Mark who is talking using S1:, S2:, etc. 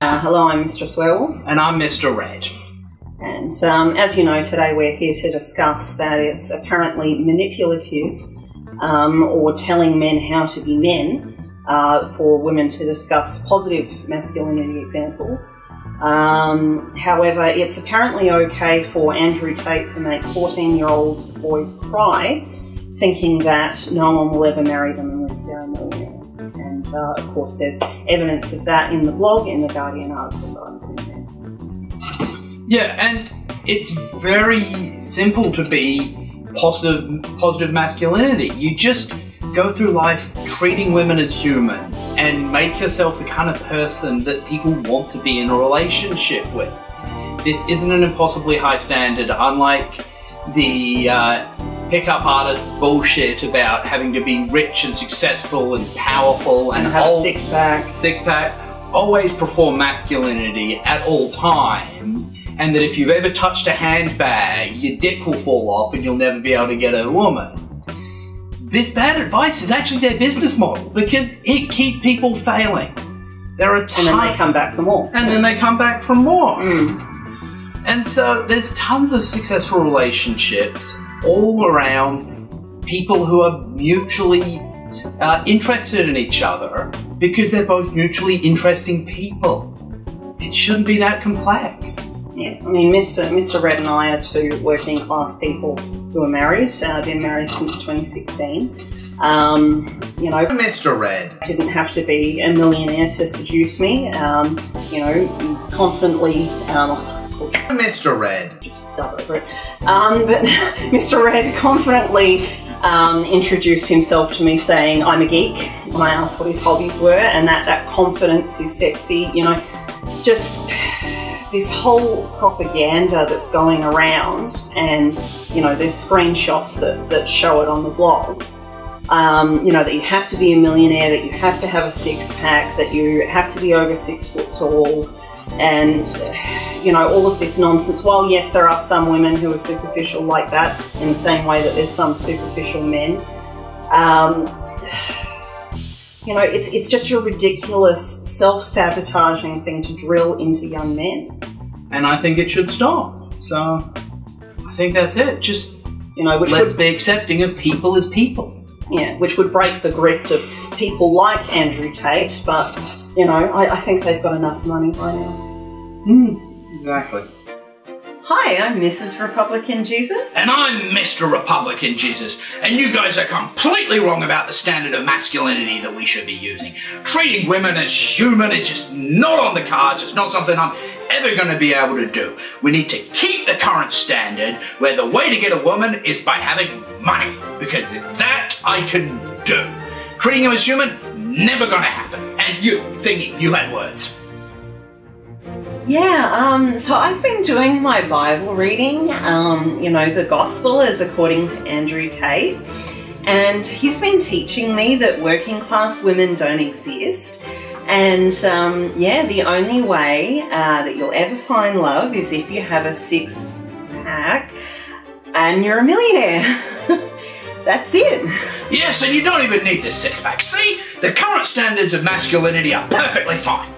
S1: Hello, I'm Mistress Werewolf.
S2: And I'm Mr. Red.
S1: And as you know, today we're here to discuss that it's apparently manipulative or telling men how to be men for women to discuss positive masculinity examples. However, it's apparently okay for Andrew Tate to make 14-year-old boys cry, thinking that no one will ever marry them unless they're a millionaire. And of course, there's evidence of that in the blog, in the Guardian article that I'm putting there.
S2: Yeah, and it's very simple to be positive masculinity. You just go through life treating women as human and make yourself the kind of person that people want to be in a relationship with. This isn't an impossibly high standard, unlike the pickup artists bullshit about having to be rich and successful and powerful and
S1: have a six-pack.
S2: Always perform masculinity at all times, and that if you've ever touched a handbag, your dick will fall off and you'll never be able to get a woman. This bad advice is actually their business model because it keeps people failing. There are tons,
S1: and then they come back for more.
S2: And then they come back for more. And so there's tons of successful relationships all around people who are mutually interested in each other because they're both mutually interesting people. It shouldn't be that complex.
S1: Yeah, I mean, Mr. Red and I are two working class people who are married. Been married since 2016. You know,
S2: Mr. Red
S1: didn't have to be a millionaire to seduce me. You know, confidently.
S2: Mr. Red.
S1: Just dub over it. But Mr. Red confidently introduced himself to me saying, I'm a geek, when I asked what his hobbies were, and that confidence is sexy, you know, just this whole propaganda that's going around, and, you know, there's screenshots that show it on the blog. You know, that you have to be a millionaire, that you have to have a six-pack, that you have to be over 6 foot tall, and, you know, all of this nonsense. While, yes, there are some women who are superficial like that, in the same way that there's some superficial men, you know, it's just a ridiculous, self-sabotaging thing to drill into young men. And
S2: I think it should stop. So, I think that's it. Just,
S1: you know,
S2: let's be accepting of people as people.
S1: Yeah, which would break the grift of people like Andrew Tate, but, you know, I think they've got enough money by now.
S2: Exactly.
S1: Hi, I'm Mrs. Republican Jesus.
S3: And I'm Mr. Republican Jesus. And you guys are completely wrong about the standard of masculinity that we should be using. Treating women as human is just not on the cards. It's not something I'm ever going to be able to do. We need to keep the current standard where the way to get a woman is by having money. Because that I can do. Treating them as human, never going to happen. And you, Thingy, you had words.
S1: Yeah, so I've been doing my Bible reading, you know, the Gospel is according to Andrew Tate, and he's been teaching me that working class women don't exist, and yeah, the only way that you'll ever find love is if you have a six-pack and you're a millionaire. That's it.
S3: Yes, and you don't even need the six-pack. See, the current standards of masculinity are perfectly fine.